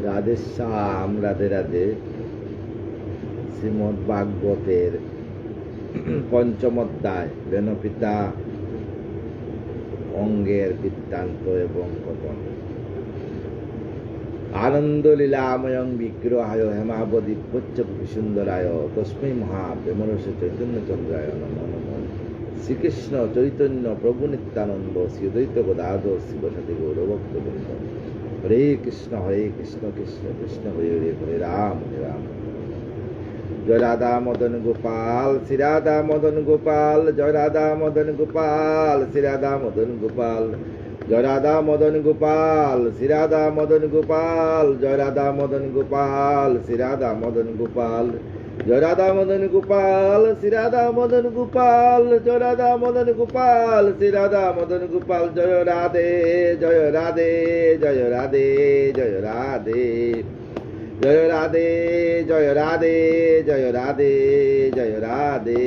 রাধেশ্যাম রাধে রাধে। শ্রীমদ্ ভাগবতের পঞ্চম অধ্যায় বেনপিতা অঙ্গের বৃত্তান্ত এবং কথন। আনন্দ লীলাময়ং বিগ্রহায় হেমাবদী পচ্চপি সুন্দরায় তস্मै মহাপ্রেমরসে চৈতন্য চন্দ্রায় নমো নমঃ। শ্রীকৃষ্ণ চৈতন্য প্রভু নিত্যানন্দ শ্রী দ্বৈত গদাধর শিবসাথী গৌরভক্তবৃন্দ। হরে কৃষ্ণ কৃষ্ণ কৃষ্ণ হরে হরে, হরে রাম হরে রাম। জয় রাধা মদন গোপাল শ্রী রাধা মদন গোপাল, জয় রাধা মদন গোপাল শ্রী রাধা মদন গোপাল, জয় রাধা মদন গোপাল শ্রী রাধা মদন গোপাল, জয় রাধা মদন গোপাল শ্রী রাধা মদন গোপাল, জয় রাধা মদন গোপাল শ্রী রাধা মদন গোপাল, জয় রাধা মদন গোপাল শ্রী রাধা মদন গোপাল। জয় রাধে জয় রাধে জয় রাধে জয় রাধে, জয় রাধে জয় রাধে জয় রাধে জয় রাধে।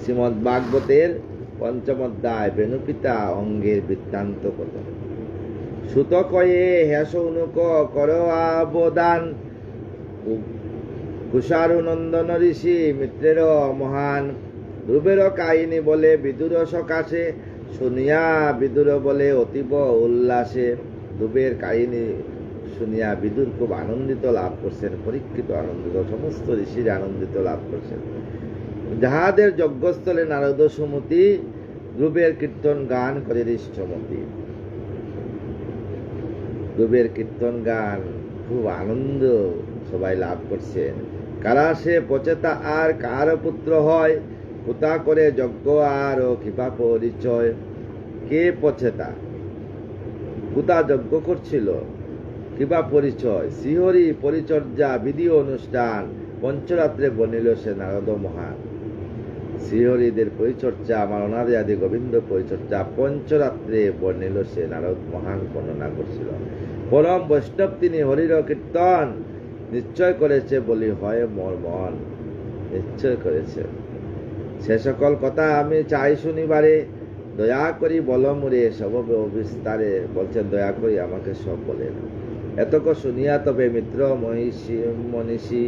শ্রীমদ্ ভাগবতের পঞ্চম অধ্যায় বেনুপিতা অঙ্গের বৃত্তান্ত কথন। সুত কয়ে হে সৌনুক কর আবদান, কুষারু নন্দন ঋষি মিত্রের মহান। ধ্রুবের কাহিনী বলে বিদুর সকাশে, শুনিয়া বিদুর বলে অতীব উল্লাসে। ধ্রুবের কাহিনী শুনিয়া বিদুর খুব আনন্দিত লাভ করছেন, পরীক্ষিত আনন্দিত, সমস্ত ঋষির আনন্দিত লাভ করছেন। যাহাদের যজ্ঞস্থলে নারদ সুমতি, ধ্রুবের কীর্তন গান করে হৃষ্টমতি। ধ্রুবের কীর্তন গান খুব আনন্দ সবাই লাভ করছেন। কারা সে পচেতা আর কার পুত্র হয়, কোথা করে যজ্ঞ আর কৃপা পরিচয়। কে পচেতা, কোথা যজ্ঞ করছিল, কিবা পরিচয়। শ্রীহরি পরিচর্যা বিধি অনুষ্ঠান, পঞ্চরাত্রে বর্ণিল সে নারদ মহান। শ্রীহরিদের পরিচর্যা, আমার অনাদি আদি গোবিন্দ পরিচর্যা পঞ্চরাত্রে বর্ণিল সে নারদ মহান বর্ণনা করছিল। পরম বৈষ্ণব তিনি, হরির কীর্তন নিশ্চয় করেছে বলি হয় মোর মন। নিশ্চয় করেছে। সে সকল কথা আমি চাই শুনিবারে, দয়া করি বল মুরে সব বিস্তারে। বলছেন দয়া করি আমাকে সব বলেন। এতক শুনিয়া তবে মিত্র মনীষী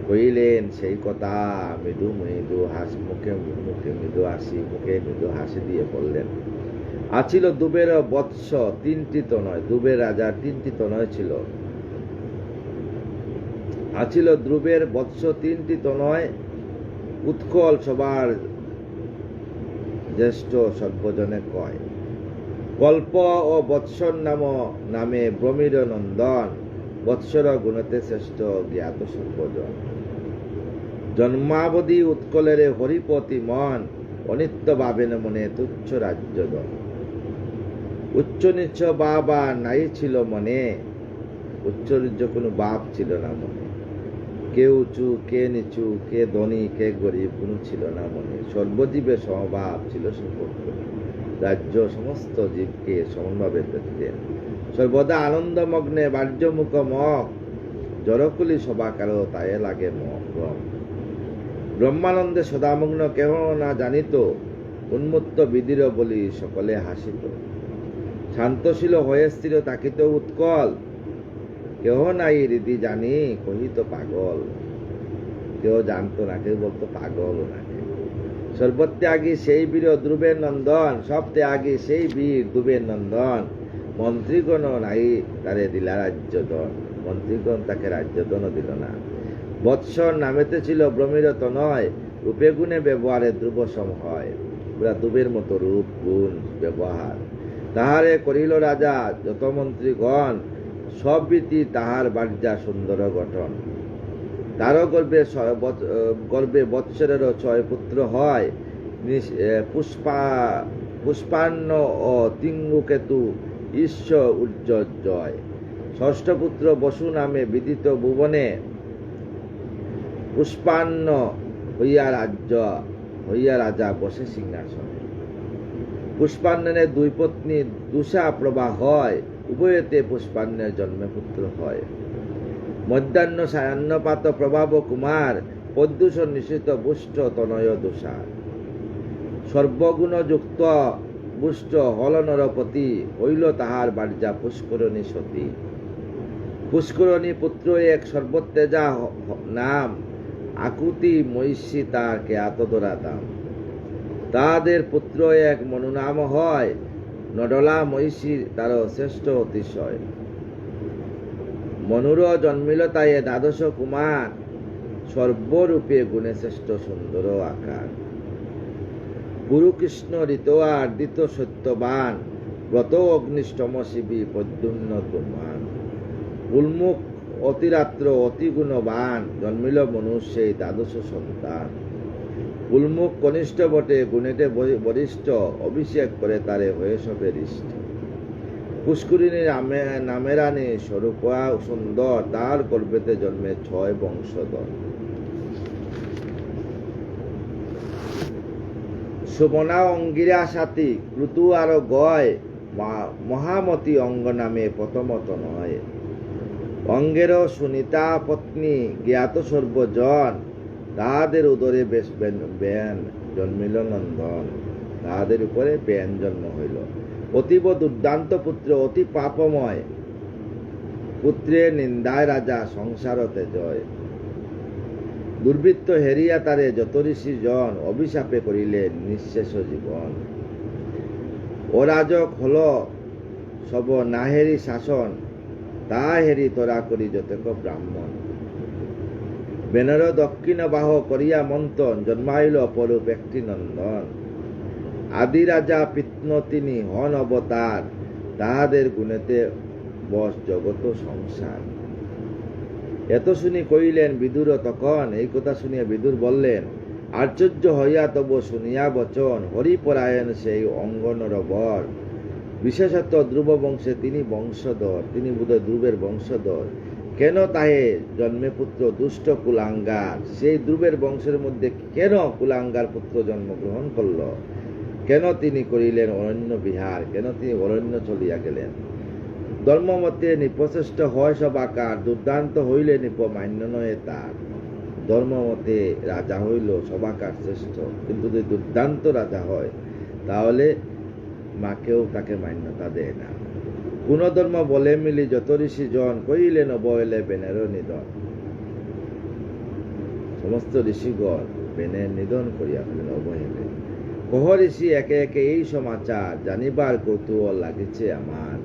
কইলেন সেই কথা মৃদু মৃদু মুখে মুখে মৃদু হাসি, মুখে মৃদু হাসি দিয়ে বললেন। আছিল ধ্রুবের বৎস তিনটি তনয়। ধ্রুবের রাজার তিনটি তনয় ছিল। আছিল ধ্রুবের বৎস তিনটি তনয়, উৎকল সবার জ্যেষ্ঠ সর্বজনে কয়। কল্প ও বৎসর নামে ব্রহ্মীর নন্দন, বৎসর গুণতে শ্রেষ্ঠ জ্ঞাত সর্বজন। জন্মাবধি উৎকলের হরিপতি মন, অনিত্য ভাবেন মনে তুচ্ছ রাজ্যদন। উচ্চ নিচ্ছ বাবা নাই ছিল মনে, উচ্চ নিচ্ছ কোনো বাপ ছিল না মনে। কে উঁচু কে নিচু, কে ধনী কে গরিব কোনো ছিল না মনে। সর্বজীবের সমভাব ছিল সুপর্ক, রাজ্য সমস্ত জীবকে সমানভাবে দেখতেন। সর্বদা আনন্দমগ্নে বাহ্যমুখ মক, জড়কুলি সভা কারো তায়ে লাগে মগ্ন। ব্রহ্মানন্দে সদামগ্ন কেহ না জানিত, উন্মত্ত বিধির বলি সকলে হাসিত। শান্তশীল হয়ে স্থির তাকিত উৎকল, কেহ নাই রীতি জানি কহিত পাগল। কেউ জানতো না, কেউ বলতো পাগল নাকি। সর্বত্যাগী সেই বীর ধ্রুবের নন্দন, সব ত্যাগী সেই বীর ধ্রুবের নন্দন। মন্ত্রীগণ নাই তারে দিলা রাজ্যদন, মন্ত্রীগণ তাকে রাজ্যদন দিল না। বৎসর নামেতে ছিল ব্রহ্মীর তনয়, রূপে গুণে ব্যবহারে ধ্রুব সম হয়। পুরা ধ্রুবের মতো রূপ গুণ ব্যবহার। তাহারে করিল রাজা যত মন্ত্রীগণ, সব রীতি তাহার বার্যা সুন্দর গঠন। তার গর্বে বৎসরের 6 পুত্র হয়, পুষ্পান্ন ও তিঙ্গুকেতু ঈশ্বর উজ্জ্বয়। ষষ্ঠ পুত্র বসু নামে বিদিত ভুবনে, পুষ্পান্ন হইয়া রাজা বসে সিংহাসনে। পুষ্পান্নের 2 পত্নী দুষা প্রভা হয়, উভয়তে পুষ্পান্নের জন্মে পুত্র হয়। মধ্যাহ্ন সায়ান্নপাত প্রভাব কুমার, পদ্যূষণ নিশ্চিত পুষ্ট তনয় দুষার। সর্বগুণযুক্ত বুষ্ট হল নরপতি, হইল তাহার বার্যা পুষ্করণী সতী। পুষ্করণী পুত্র এক সর্বত্তেজা নাম, আকুতি মহিষী তার জ্ঞাত দাম। তাদের পুত্র এক মনুনাম হয়, নডলা মহিষী তার শ্রেষ্ঠ অতিশয়। মনুর জন্মিল তাই দ্বাদশ কুমার, সর্বরূপে গুণে শ্রেষ্ঠ সুন্দর আকার। গুরুকৃষ্ণ ঋতোয়ার দিত সত্যবান, ব্রত অগ্নিষ্টম শিবী প্রদ্যুম্ন তুমান। উন্মুখ অতিরাত্র অতি গুণবান, জন্মিল মনু সেই দ্বাদশ সন্তান। উন্মুখ কনিষ্ঠ বটে, গুণেতে বরিষ্ঠ, অভিষেক করে তারে হয়ে সবে হৃষ্ট। পুষ্করিণী নামে রানী, স্বরূপা সুন্দর, তার গর্ভেতে জন্মে 6 বংশধর। সুমনা অঙ্গিরা সাথী, ক্রুতু আর গয়, মহামতি অঙ্গ নামে প্রথমত নয়। অঙ্গের সুনিতা পত্নী, জ্ঞাত সর্বজন, তাহাদের উদরে বেশ বেন জন্মিল নন্দন। তাহাদের উপরে বেন জন্ম হইল। অতীব দুর্দান্ত পুত্র, অতি পাপময়, পুত্রের নিন্দায় রাজা সংসারতে জয়। দুর্বৃত্ত হেরিয়া তারে যত ঋষি জন, অভিশাপে করিলেন নিঃশেষ জীবন। অরাজক হল সব নাহেরি শাসন, তা হেরি তোরা করি যতক ব্রাহ্মণ। বেনর দক্ষিণ বাহ করিয়া মন্থন, জন্মাইল অপরূপ একটি নন্দন। আদি রাজা পিত্ন তিনি হন অবতার, তাহাদের গুণেতে বস জগত সংসার। এত শুনি কইলেন বিদুর তখন, এই কথা শুনিয়া বিদুর বললেন, আশ্চর্য হইয়া তব শুনিয়া বচন, হরিপরায়ণ সেই অঙ্গনর বর। বিশেষত ধ্রুব বংশে তিনি বংশধর, তিনি বোধহয় ধ্রুবের বংশধর। কেন তাহে জন্মে পুত্র দুষ্ট কুলাঙ্গার, সেই ধ্রুবের বংশের মধ্যে কেন কুলাঙ্গার পুত্র জন্মগ্রহণ করল? কেন তিনি করিলেন অরণ্য বিহার, কেন তিনি অরণ্য চলিয়া গেলেন? ধর্মমতে নিপশ্রেষ্ঠ হয় সব আকার, দুর্দান্ত হইলে নিপ মান্য নয় তার। ধর্মমতে রাজা হইল সবাকার শ্রেষ্ঠ, কিন্তু যদি দুর্দান্ত রাজা হয় তাহলে মাকেও তাকে মান্যতা দেয় না। কোন ধর্ম বলে মিলি যত ঋষি জন, কইলেন অবহেলে বেনের নিধন। সমস্ত ঋষিগণ বেনের নিধন করিয়া ফেলেন অবহেলে। কহ ঋষি একে একে এই সমাচার, জানিবার কৌতূহল লাগিছে আমার।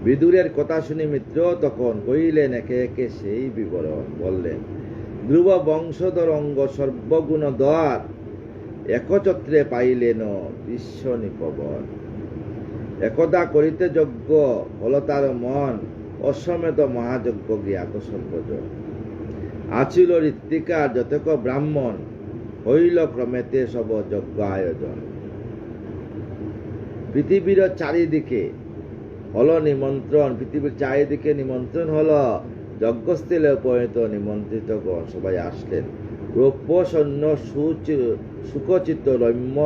বিদুরের কথা শুনি মিত্র তখন, কইলেন একে একে সেই বিবরণ। বললেন, ধ্রুব বংশধর অঙ্গ সর্বগুণ দ্বার, একচত্রে পাইলেন বিশ্ব নিপবর। একদা করিতে যজ্ঞ হল তার মন, অশ্বমেধ মহাযজ্ঞ জ্ঞাত সর্বজন। আছিল ঋত্বিকার যতক ব্রাহ্মণ, হইল ক্রমেতে সব যজ্ঞ আয়োজন। পৃথিবীর চারিদিকে হল নিমন্ত্রণ, পৃথিবীর চারিদিকে নিমন্ত্রণ হল। যজ্ঞস্থলে উপনীত নিমন্ত্রিত গণ সবাই আসলেন। রৌপ্য সৈন্য সুখচিত রম্য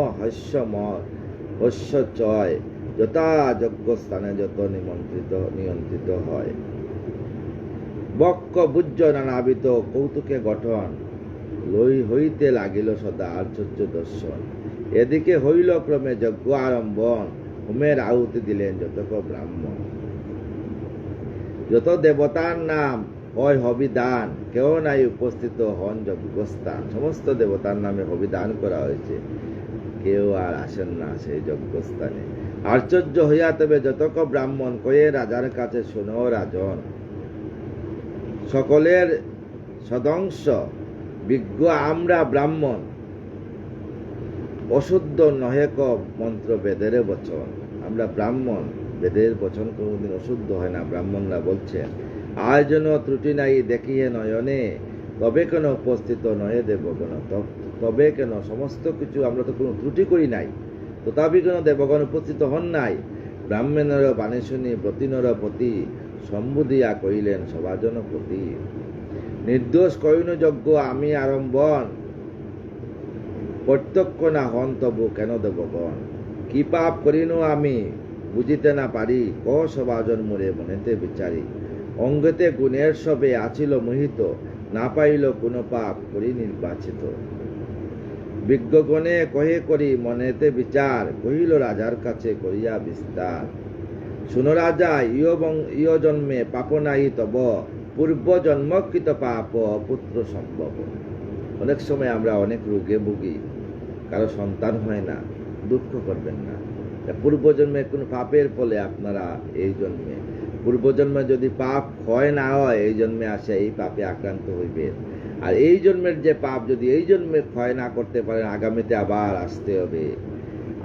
হাস্যময় যথা যজ্ঞস্থানে যত নিয়ন্ত্রিত হয়। বক্ষ বুজ্জ নানাবিধ কৌতুকে গঠন, হইতে লাগিল সদা আশ্চর্য দর্শন। এদিকে হইল ক্রমে যজ্ঞ আরম্ভন, হোমের আহুতি দিলেন যতক ব্রাহ্মণ। যত দেবতার নাম হয় হবিদান, কেউ নাই উপস্থিত হন যজ্ঞস্থান। সমস্ত দেবতার নামে হবিদান করা হয়েছে, কেউ আর আসেন না সেই যজ্ঞস্থানে। আশ্চর্য হইয়া তবে যতক ব্রাহ্মণ, কয়ে রাজার কাছে শোনো রাজন। সকলের সদংশ বিজ্ঞ আমরা ব্রাহ্মণ, অশুদ্ধ নহে ক মন্ত্র বেদের বচন। আমরা ব্রাহ্মণ, বেদের বচন কোনদিন অশুদ্ধ হয় না, ব্রাহ্মণরা বলছেন। আয়োজন ত্রুটি নাই দেখিয়ে নয়নে, তবে কেন উপস্থিত নয় দেবগণ। তবে কেন সমস্ত কিছু আমরা তো কোনো ত্রুটি করি নাই, তথাপি কেন দেবগণ উপস্থিত হন নাই? ব্রাহ্মণের বাণী শুনি ব্রতিনর পতি, সম্বুধিয়া কইলেন সভাজন পতি। নির্দোষ কইন যজ্ঞ আমি আরম্ভন, প্রত্যক্ষ না হন তবু কেন দেবগণ। কি পাপ করিন আমি বুঝিতে না পারি, ক সভাজন মোরে মনেতে বিচারি। অঙ্গতে গুণের সবে আছিল মোহিত, না পাইল কোন পাপ করি নির্বাচিত। বিজ্ঞগণে কহে করি মনেতে বিচার, কহিল রাজার কাছে করিয়া বিস্তার। শুনো রাজা, ইয় জন্মে পাপ নাই তব, পূর্ব জন্মকৃত পাপ পুত্র সম্ভব। অনেক সময় আমরা অনেক রোগে ভুগি, কারো সন্তান হয় না, দুঃখ করবেন না। পূর্বজন্মে কোন পাপের ফলে আপনারা এই জন্মে, পূর্বজন্মে যদি পাপ ক্ষয় না হয়, এই জন্মে আসে এই পাপে আক্রান্ত হইবে। আর এই জন্মের যে পাপ যদি এই জন্মে ক্ষয় না করতে পারেন, আগামীতে আবার আসতে হবে,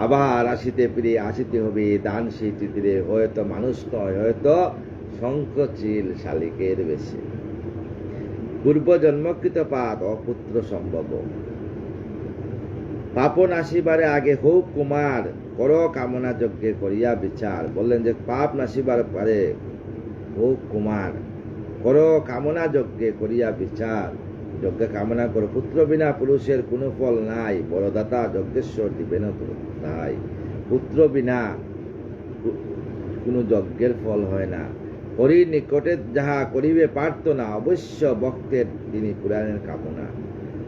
আবার আসিতে হবে দান স্মৃতিতে, হয়তো মানুষ নয়, হয়তো শঙ্খচিল শালিকের বেশে। পূর্ব জন্মকৃত পাপ অপুত্র সম্ভব। পাপ নাশিবারে আগে হোক কুমার, কর কামনা যজ্ঞে করিয়া বিচার। বললেন যে পাপ নাশিবার পারে হোক কুমার, কর কামনা যজ্ঞে করিয়া বিচার। যজ্ঞে কামনা করো, পুত্র বিনা পুরুষের কোনো ফল নাই, বড়দাতা যজ্ঞেশ্বর দিবেন তাই। পুত্র বিনা কোনো যজ্ঞের ফল হয় না। হরির নিকটে যাহা করিবে পারত না, অবশ্য ভক্তের তিনি পুরাণের কামনা।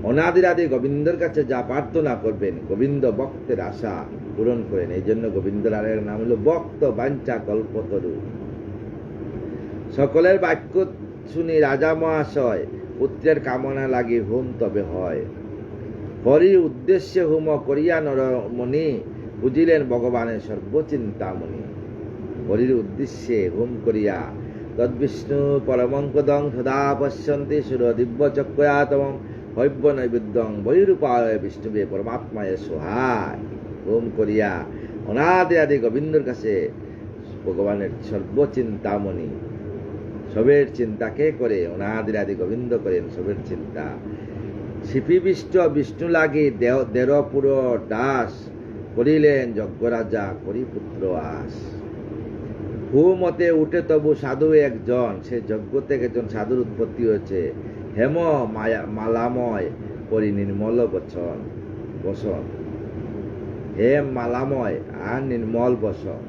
অনাদিরাদি গোবিন্দের কাছে যা প্রার্থনা করবেন, গোবিন্দ ভক্তের আশা পূরণ করেন। এই জন্য গোবিন্দের আরেক নাম হলো ভক্ত বাঞ্ছা কল্পতরু। সকলের বাক্য শুনি রাজা মহাশয়, পুত্রের কামনা লাগি হোম তবে হয়। হরির উদ্দেশ্যে হোম করিয়া নরমণি, বুঝিলেন ভগবানের সর্বচিন্তামণি। হরির উদ্দেশ্যে হোম করিয়া তদ্বিষ্ণু পরমঙ্কদং সদা পশ্যন্তি সুর দিব্য চক্রয়াতমং হৈব্য নৈবেদ্যং বহিরূপায় বিষ্ণুবে পরমাত্মায় সহায়। হোম করিয়া অনাদি আদি গোবিন্দর কাছে, ভগবানের সর্বচিন্তামণি, সবের চিন্তা কে করে? অনাদির আদি গোবিন্দ করেন সবের চিন্তা। শিপি বিষ্ণু লাগি দেরপুর দাস, করিলেন যজ্ঞ রাজা করি পুত্র আস। মতে উঠে তবু সাধু একজন, সে যজ্ঞ থেকে একজন সাধুর উৎপত্তি হয়েছে। হেম মালাময় করি নির্মল বচন বসন, হেম মালাময় আর নির্মল বসন।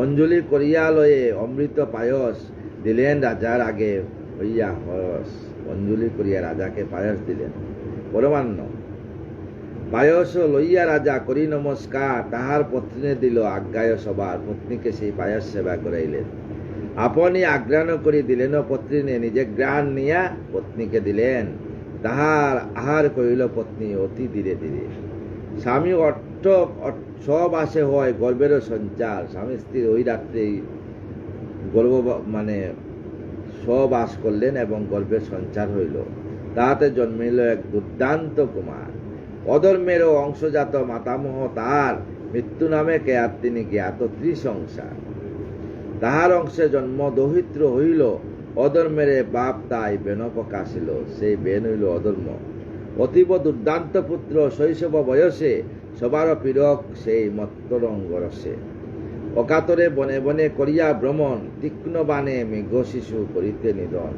অঞ্জলি করিয়া লয়ে অমৃত পায়স, দিলেন রাজার আগে হইয়া হরস। অঞ্জলি করিয়া রাজাকে পায়স দিলেন, পরমান্ন। পায়স লইয়া রাজা করি নমস্কার, তাহার পত্নীনে দিল আজ্ঞায় সবার। পত্নীকে সেই পায়স সেবা করাইলেন। আপনি আগ্রাণ করি দিলেন পত্নীনে, নিজে গ্রাণ নিয়া পত্নীকে দিলেন। তাহার আহার করিল পত্নী অতি ধীরে ধীরে। স্বামী অর্থ সব আসে হয় গর্বেরও সঞ্চার। স্বামী স্ত্রীর ওই রাত্রেই গর্ব সবাস করলেন এবং গর্বের সঞ্চার হইল। তাহাতে জন্মিল এক দুর্দান্ত কুমার। অধর্মেরও অংশজাত মাতামহ তার, মৃত্যু নামে কেয়ার তিনি জ্ঞাত ত্রিসংসার। তাহার অংশে জন্ম দহিত্র হইল, অধর্মেরে বাপ তাই বেন প্রকাশিল। সেই বেন হইল অধর্ম। অতীব দুর্দান্ত পুত্র শৈশব বয়সে, সবার পীড়ক সেই মত্তরঙ্গ রসে। অকাতরে বনে বনে করিয়া ভ্রমণ, তীক্ষ্ণ বাণে মৃগ শিশু করিতে নিধন।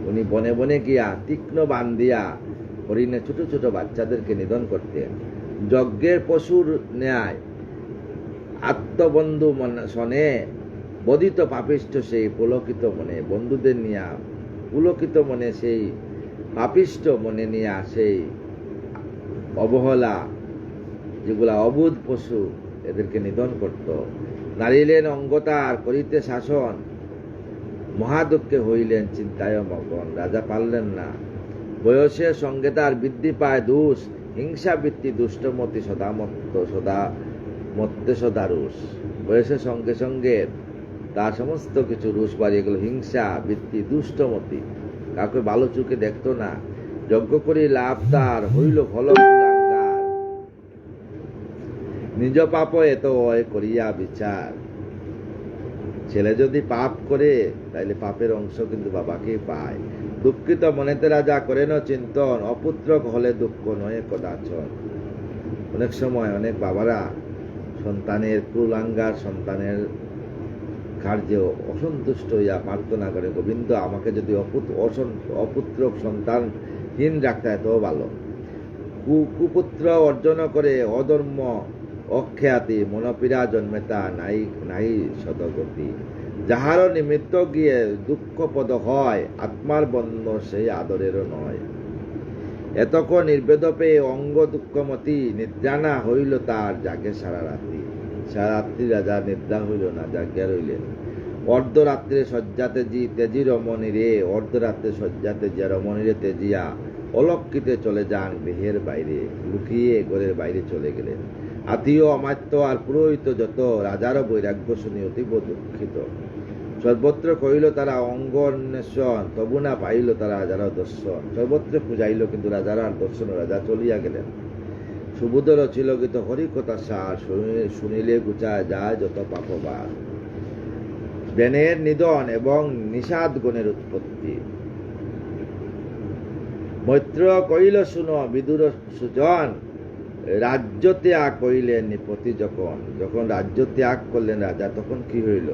উনি বনে বনে গিয়া তীক্ষ্ণ বাণ দিয়া হরিণে ছোট ছোট বাচ্চাদেরকে নিধন করতেন। যজ্ঞের পশুর ন্যায় আত্মবন্ধু শনে, বধিত পাপিষ্ঠ সেই পুলকিত মনে। বন্ধুদের নিয়া পুলকিত মনে, সেই পাপিষ্ঠ মনে নিয়া সেই অবহেলা, যেগুলা অবুধ পশু, এদেরকে নিধন করত। নারিলেন অঙ্গতার করিতে শাসন, মহাদুঃখে হইলেন চিন্তায় মগন। রাজা পারলেন না। বয়সের সঙ্গে তার বৃদ্ধি পায় দোষ, হিংসা বৃত্তি দুষ্টমতি সদা মত্তে সদা রুষ। বয়সের সঙ্গে সঙ্গে তার সমস্ত কিছু রুষ বাড়ি গেল, হিংসা বৃত্তি দুষ্টমতি, কাউকে ভালো চোখে দেখতো না। যজ্ঞ করি লাভ তার, হইল ফল কুলাঙ্গার। নিজ পাপ এত করিয়া বিচার। ছেলে যদি পাপ করে, তাইলে পাপের অংশ কিন্তু বাবাকে পায়। দুঃখিত মনেতে রাজা করেন চিন্তন, অপুত্রক হলে দুঃখ নয় কদাচন। অনেক সময় অনেক বাবারা সন্তানের কুলাঙ্গার, সন্তানের কার্যে অসন্তুষ্ট হইয়া প্রার্থনা করে, গোবিন্দ আমাকে যদি অপুত্রক সন্তানহীন রাখতে হয় তো ভালো। কুপুত্র অর্জন করে অধর্ম অখ্যাতি, মনপীড়া জন্মেতা নাই সদগতি। যাহারও নিমিত্ত গিয়ে দুঃখপদ হয়, আত্মার বন্ধ সেই আদরেরও নয়। এতক্ষণ নির্বেদ পেয়ে অঙ্গ দুঃখমতি নিদ্রানা হইল তার, জাগে সারা রাত্রি। সারা রাত্রি রাজা নিদ্রা হইল না, জাগিয়া রইলেন। অর্ধরাত্রে শয্যা তেজি রমণীরে, অর্ধরাত্রে শয্যা তেজিয়া রমণীরে তেজিয়া অলক্ষিতে চলে যান গৃহের বাইরে, লুকিয়ে ঘরের বাইরে চলে গেলেন। আত্মীয় অমাত্য আর পুরোহিত যত রাজারও বৈরাগ্য শুনি অতীব দুঃখিত। সর্বত্র কহিল তারা অঙ্গ অন্বেষণ, তবু না পাইল তারা রাজার দর্শন। সর্বত্র খুঁজাইল কিন্তু রাজার আর দর্শন, রাজা চলিয়া গেলেন। সুবোধ রচিল গীত হরিকথা সার, শুনিলে গুচায় যায় যত পাপবার। জ্ঞানের নিধন এবং নিষাদ গণের উৎপত্তি। মৈত্র কহিল শুনো বিদুর সুজন, রাজ্য ত্যাগ করিলেন নিপতি যখন। যখন রাজ্য ত্যাগ করলেন রাজা, তখন কি হইল?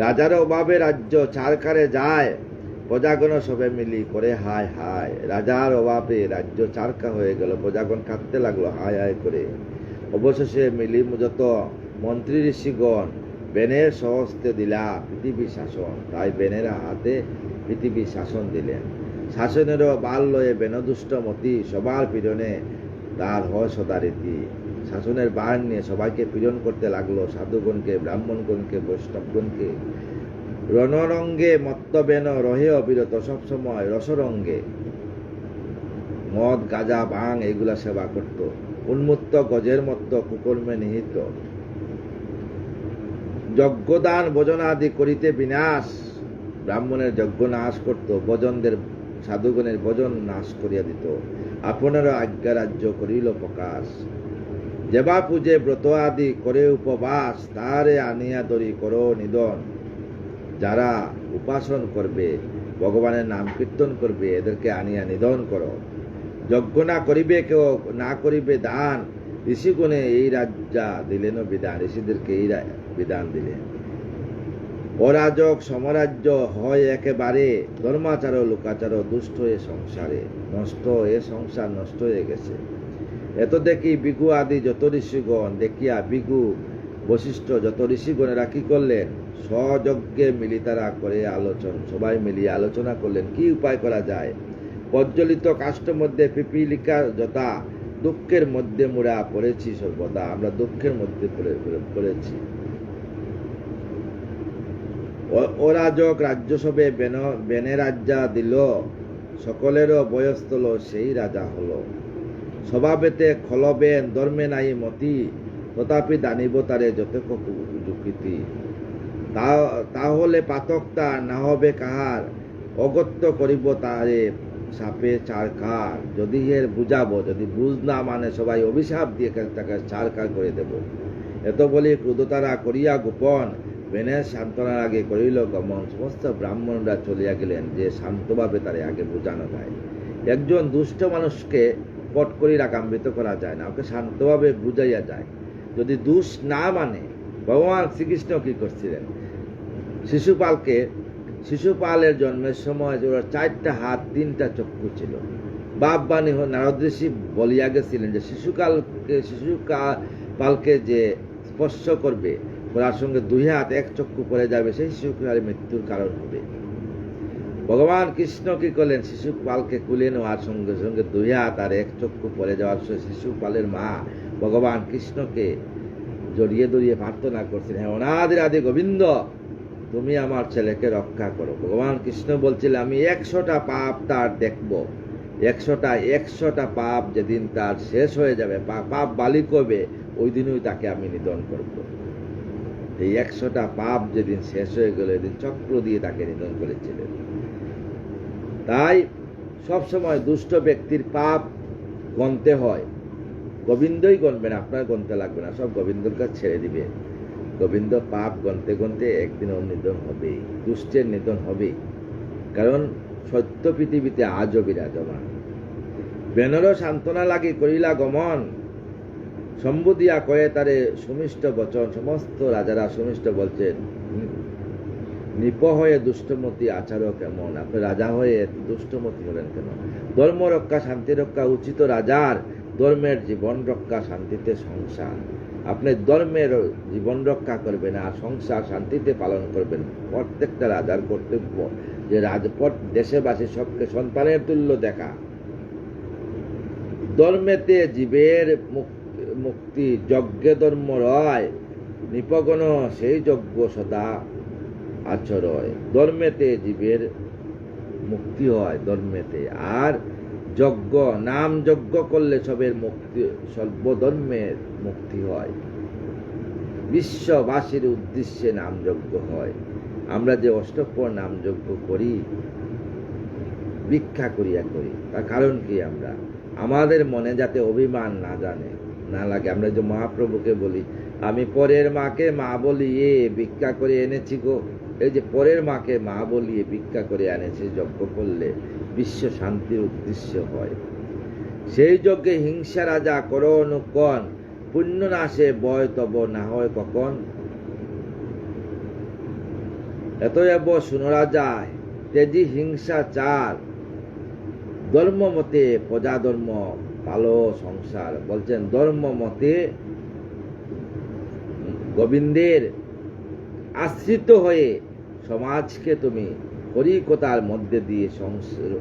রাজার অভাবে রাজ্য ছারকারে যায়, প্রজাগণ সবে মিলি করে হায় হায়। রাজার অভাবে রাজ্য চারকা হয়ে গেল, প্রজাগণ কাঁদতে লাগলো হায় হায় করে। অবশেষে মিলি যত মন্ত্রী ঋষিগণ বেনের সহস্তে দিলা পৃথিবীর শাসন। তাই বেনের হাতে পৃথিবীর শাসন দিলেন। শাসনেরও বাল লয়ে বেনদুষ্ট মতি, সবার পীড়নে তার হয় সদারীতি। শাসনের বার নিয়ে সবাইকে পীড়ন করতে লাগলো, সাধুগণকে, ব্রাহ্মণগণকে, বৈষ্ণবগণকে। রণরঙ্গে মত্তবেন রহে অবিরত, সবসময় রসরঙ্গে মদ গাঁজা ভাং এগুলা সেবা করত। উন্মুক্ত গজের মতো কুকর্মে নিহিত। যজ্ঞদান ভোজনাদি করিতে বিনাশ, ব্রাহ্মণের যজ্ঞ নাশ করত, ভোজনদের সাধুগণের ভোজন নাশ করিয়া দিত। আপনারও আজ্ঞা রাজ্য করিল প্রকাশ। যেবা পূজে ব্রত আদি করে উপবাস, তারে আনিয়া দরি করো নিধন। যারা উপাসন করবে, ভগবানের নাম কীর্তন করবে, এদেরকে আনিয়া নিধন করো। যজ্ঞ না করিবে কেউ, না করিবে দান, ঋষিগণে এই রাজ্যা দিলেন বিধান। ঋষিদেরকে এই বিধান দিলেন। অরাজক সমরাজ্য হয় একেবারে, ধর্মাচার লোকাচার দুষ্ট এ সংসারে। নষ্ট এ সংসার নষ্ট হয়ে গেছে। এত দেখি বিঘু আদি যত ঋষিগণ, দেখিয়া বিঘু বশিষ্ঠ যত ঋষিগণেরা কি করলেন? স্বযজ্ঞে মিলি তারা করে আলোচনা, সবাই মিলিয়ে আলোচনা করলেন কি উপায় করা যায়। প্রজ্বলিত কাষ্ঠ মধ্যে পিপিলিকা যথা, দুঃখের মধ্যে মোরা পড়েছি সর্বদা। আমরা দুঃখের মধ্যে পড়েছি। অরাজক রাজ্যসভে বেনে রাজ্যা দিল, সকলেরও বয়স্তল সেই রাজা হলো। স্বভাবেতে খলবেন ধর্মে নাই মতি, তথাপি দানিব তারে যতক যুক্তি। তাহলে পাতকতা না হবে কাহার, অগত্য করিব তারে সাপে চারকার। যদি এর বুঝাবো, যদি বুঝ না মানে সবাই অভিশাপ দিয়ে তাকে চারকার করে দেব। এত বলি ক্রুদ্ধতারা করিয়া গোপন, বেনের সান্ত্বনার আগে করিল গমন। সমস্ত ব্রাহ্মণরা চলিয়া গেলেন, যে শান্তভাবে তারে আগে বোঝানো যায়। একজন দুষ্ট মানুষকে পট করি রাগান্বিত করা যায় না, ওকে শান্তভাবে বুঝাইয়া যায়। যদি দুষ না মানে, ভগবান শ্রীকৃষ্ণ কি করছিলেন? শিশুপালের জন্মের সময় ওর 4টা হাত 3টা চক্ষু ছিল। বাপ বাণী নারদ ঋষি বলিয়া গেছিলেন যে শিশুপালকে যে স্পর্শ করবে, করার সঙ্গে 2 হাত 1 চক্ষু পড়ে যাবে, সেই শিশুকালের মৃত্যুর কারণ হবে। ভগবান কৃষ্ণ কি করলেন? শিশুপালকে কুলে নেওয়ার সঙ্গে সঙ্গে 2 হাত আর 1 চক্ষু পড়ে যাওয়ার সঙ্গে শিশুপালের মা ভগবান কৃষ্ণকে জড়িয়ে ধরিয়ে প্রার্থনা করছিলেন, হ্যাঁ অনাদির আদি গোবিন্দ, তুমি আমার ছেলেকে রক্ষা করো। ভগবান কৃষ্ণ বলছিলেন, আমি 100টা পাপ তার দেখব। 100টা পাপ যেদিন তার শেষ হয়ে যাবে, পাপ বালি করবে, ওই দিনই তাকে আমি নিধন করব। এই 100টা পাপ যেদিন শেষ হয়ে গেল, এদিন চক্র দিয়ে তাকে নিধন করেছিলেন। তাই সবসময় দুষ্ট ব্যক্তির পাপ গণতে হয়। গোবিন্দই গণবেন, আপনার গণতে লাগবে না, সব গোবিন্দর কাছে ছেড়ে দিবে। গোবিন্দ পাপ গণতে গণতে একদিন ওর নিধন হবেই, দুষ্টের নিধন হবেই। কারণ সত্য পৃথিবীতে আজও বিরাজমান। বেনেরও সান্ত্বনা লাগি করিলা গমন, সম্বুদিয়া কয়ে তারে সুমিষ্ট বচন। সমস্ত রাজারা সুমিষ্ট বলছেন, নিপ হয়ে দুষ্টমতি আচারও কেমন? আপনি রাজা হয়ে দুষ্টমতি হলেন কেন? ধর্ম রক্ষা শান্তি রক্ষা উচিত রাজার, ধর্মের জীবন রক্ষা শান্তিতে সংসার। আপনি ধর্মের জীবন রক্ষা করবেন আর সংসার শান্তিতে পালন করবেন। প্রত্যেকটা রাজার কর্তব্য যে রাজপথ দেশবাসী সবকে সন্তানের তুল্য দেখা। ধর্মেতে জীবের মুক্তি যজ্ঞে ধর্ম রয়, নিপগণ সেই যজ্ঞ সদা আচরয়। ধর্মেতে জীবের মুক্তি হয়, ধর্মেতে। আর যজ্ঞ, নাম যজ্ঞ করলে সবের মুক্তি, সর্বধর্মের মুক্তি হয়। বিশ্ববাসীর উদ্দেশ্যে নাম যজ্ঞ হয়। আমরা যে অষ্টপ্রহর নাম যজ্ঞ করি, ভিক্ষা করিয়া করি, তার কারণ কি? আমরা আমাদের মনে যাতে অভিমান না লাগে। আমরা যে মহাপ্রভুকে বলি, আমি পরের মাকে মা বলিয়ে ভিক্ষা করে এনেছি গো। এই যে পরের মাকে মা বলিয়ে ভিক্ষা করে এনেছে, যজ্ঞ করলে বিশ্ব শান্তির উদ্দেশ্য হয়। সেই যজ্ঞে হিংসা রাজা করো অনুকন, পুণ্য নাশে বয় তব না হয় কখন। এতএব শুনো রাজা, তেজি হিংসা চার, ধর্ম মতে প্রজা ধর্ম পালো সংসার। বলছেন ধর্ম মতে গোবিন্দের আশ্রিত হয়ে সমাজকে তুমি হরিকতার মধ্যে দিয়ে সংসার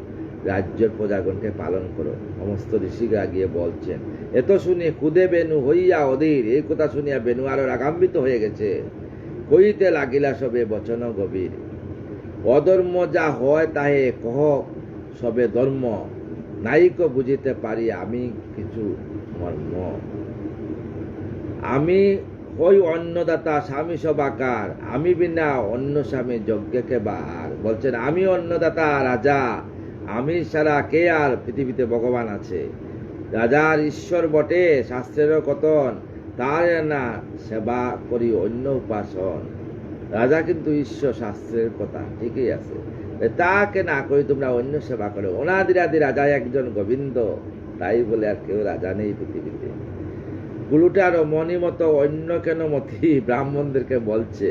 রাজ্যের প্রজাগণকে পালন করো। সমস্ত ঋষিরা গিয়ে বলছেন। এত শুনে কুদে বেনু হইয়া অধীর। এই কথা শুনিয়া বেনু আরো রাগান্বিত হয়ে গেছে। কইতে লাগিলা সবে বচন গভীর, অধর্ম যা হয় তাহে কহ সবে ধর্ম, নাইক বুঝিতে পারি আমি কিছু মর্ম। আমি হই অন্নদাতা স্বামী সবাকার, আমি বিনা অন্য স্বামী যজ্ঞকে বাহার। বলছেন আমি অন্নদাতা রাজা, আমি ছাড়া কে আর পৃথিবীতে ভগবান আছে? রাজার ঈশ্বর বটে শাস্ত্রের কথন, তার না সেবা করি অন্য উপাসন। রাজা কিন্তু ঈশ্বর, শাস্ত্রের কথা ঠিকই আছে, তাকে না করি তোমরা অন্য সেবা করো। অনাদিরাদি রাজা একজন গোবিন্দ, তাই বলে আর কেউ রাজা নেই পৃথিবীতে। গুলুটার মনিমত অন্য কেন মতি ব্রাহ্মণদেরকে বলছে,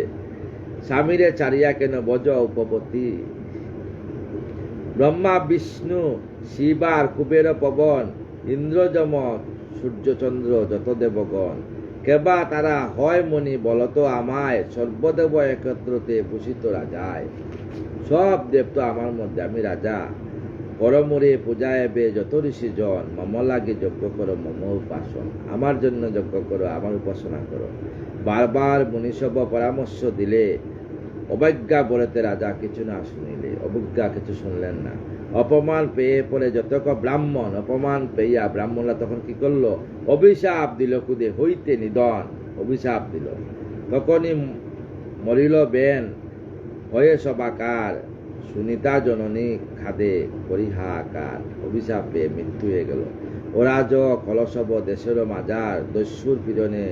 স্বামীরে চারিয়া কেন বজ উপপতি। ব্রহ্মা বিষ্ণু শিবার কুবের পবন, ইন্দ্রযম সূর্যচন্দ্র যত দেবগণ, কেবা তারা হয় মনি বলতো আমায়, সর্বদেব একত্রতে ভূষিত রাজায়। সব দেব তো আমার মধ্যে, আমি রাজা। করমরে পূজায়বে যত ঋষি জন, মম লাগে যজ্ঞ করো মম উপাসন। আমার জন্য যজ্ঞ করো, আমার উপাসনা করো। বারবার মুনিসব পরামর্শ দিলে, অবজ্ঞা বলেতে রাজা কিছু না শুনিলে। অবজ্ঞা কিছু শুনলেন না। অপমান পেয়ে পড়ে যতক ব্রাহ্মণ, অপমান পেইয়া ব্রাহ্মণরা তখন কি করলো? অভিশাপ দিল কুদে হইতে নিধন। অভিশাপ দিল। তখনই মরিল বেন হয়ে সবাকার, সুনিতা জননী খাদে পরিহাকার। অভিশাপ পেয়ে মৃত্যু হয়ে গেল। ওরাজ কলসব দেশের মাজার, দস্যুর পীড়নে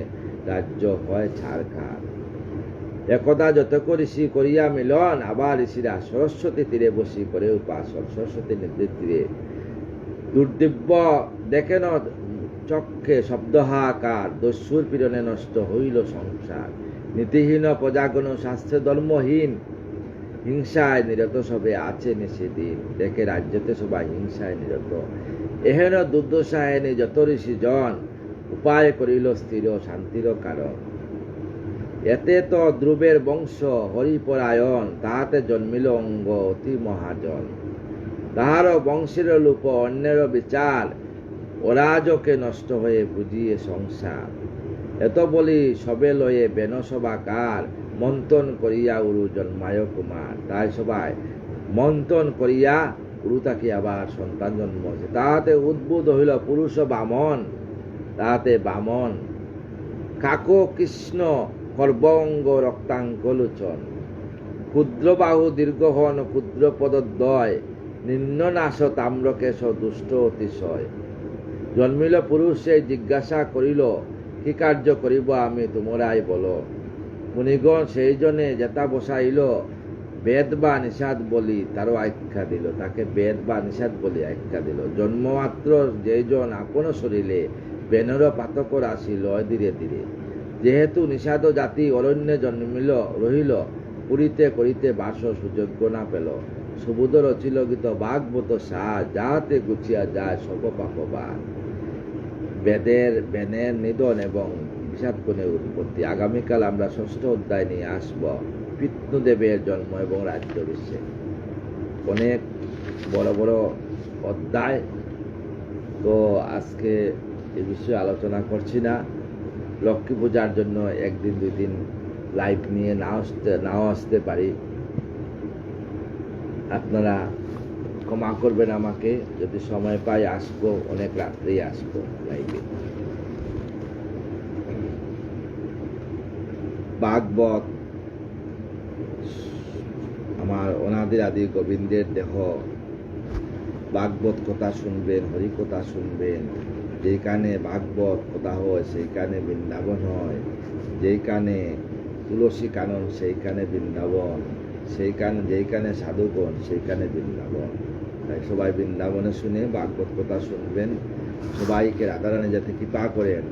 রাজ্য হয় ছাড়খার। একদা যতক ঋষি করিয়া মিলন, আবার ঋষিরা সরস্বতী তীরে বসি করে উপাসন। সরস্বতী নদীর তীরে দুর্দিব্য দেখেন চক্ষে শব্দ হাহাকার, দস্যুর পীড়নে নষ্ট হইল সংসার। নীতিহীন প্রজাগণ শাস্ত্রে ধর্মহীন, হিংসায় নিরত সবে আছে নিষেদিন। দেখে রাজ্যতে সবাই হিংসায় নিরত। এহেন দুর্দশায়নে যত ঋষি জন, উপায় করিল স্থির শান্তির কারণ। এতে তো ধ্রুবের বংশ হরিপরায়ণ, তাহাতে জন্মিল অঙ্গ অতি মহাজন। তাহার বংশের লোপ অন্যের বিচার, অরাজকে নষ্ট হয়ে বুঝিয়ে সংসার। এত বলি সবে লয়ে বেন সবাকার, মন্থন করিয়া উরু জন্মায় কুমার। তাই সবাই মন্থন করিয়া উরু তাকে আবার সন্তান জন্ম হয়েছে। তাহাতে উদ্ভূত হইল পুরুষ বামন, তাহাতে বামন কাকো কৃষ্ণ সর্বঙ্গ রক্তাঙ্ক লোচন। ক্ষুদ্র বাহু দীর্ঘহন ক্ষুদ্র পদদ্বয়, নিম্ননাশ তাম্রকেশ দুষ্ট অতিশয়। জন্মিল পুরুষে জিজ্ঞাসা করিল, কি কার্য করিব আমি তোমরাই বলো। মুনিগণ সেই জনে যেতা বসাইল, বেদ বা নিষাদ বলি তারও আখ্যা দিল। তাকে বেদ বা নিষাদ বলি আখ্যা দিল। জন্মমাত্র যেজন আপন শরীরে, বেনর পাতক রাশি লয় ধীরে ধীরে। যেহেতু নিষাদ জাতি অরণ্যে জন্মিল রহিল, পুরীতে করিতে বাস সুযোগ্য না পেল। সুবোধ রচিল গীত ভাগবত সার, যাহাতে গুছিয়া যায় সব পাপবান। বেনের নিধন এবং বিষাদগুণের উৎপত্তি। আগামীকাল আমরা 6ষ্ঠ অধ্যায় নিয়ে আসব, বিষ্ণুদেবের জন্ম এবং রাজ্যাভিষেক। অনেক বড় বড় অধ্যায়, তো আজকে এ বিষয়ে আলোচনা করছি না। লক্ষ্মী পূজার জন্য একদিন দুই দিন লাইভ নিয়ে নাও আসতে পারি। আপনারা ক্ষমা করবেন আমাকে, যদি সময় পাই আসবো, অনেক রাত্রেই আসবো লাইভে। ভাগবত আমার অনাদি আদি গোবিন্দের দেহ। ভাগবত কথা শুনবেন, হরি কথা শুনবেন। যেখানে ভাগবত কথা হয় সেইখানে বৃন্দাবন হয়, যেখানে তুলসী কানন সেইখানে বৃন্দাবন, যেখানে সাধুগণ সেইখানে বৃন্দাবন। তাই সবাই বৃন্দাবনে শুনে ভাগবত কথা শুনবেন। সবাইকে রাধারানী যাতে কৃপা করেন,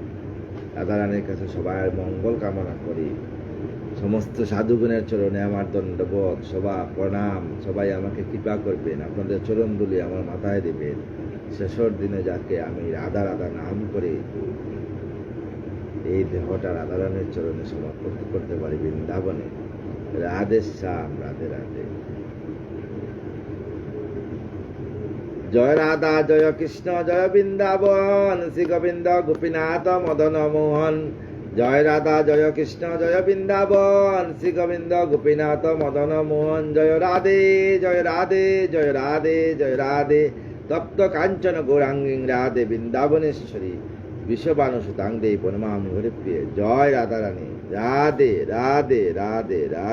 রাধারানীর কাছে সবার মঙ্গল কামনা করি। সমস্ত সাধুগুণের চরণে আমার দণ্ডবোধ, সবা প্রণাম। সবাই আমাকে কৃপা করবেন, আপনাদের চরণ দুলি আমার মাথায় দেবেন। শেষর দিনে যাকে আমি রাধা রাধা নাম করে এই দেহটা রাধারানীর চরণে সমর্পণ করতে পারি বৃন্দাবনে। রাধে শ্যাম, রাধে রাধে। জয় রাধা, জয় কৃষ্ণ, জয় বৃন্দাবন, শ্রী গোবিন্দ গোপীনাথ মদন মোহন। জয় রাধা, জয় কৃষ্ণ, জয় বৃন্দাবন, শ্রী গোবিন্দ গোপীনাথ মদন মোহন। জয় রাধে, জয় রাধে, জয় রাধে, জয় রাধে। তপ্ত কাঞ্চন গৌরাঙ্গী রাধে বৃন্দাবনেশ্বরী, বিশ্ববানুসুতাং দেবী পরমাম হরিপ্রিয়ে। জয় রাধা রানী, রাধে রাধে রাধে রাধে।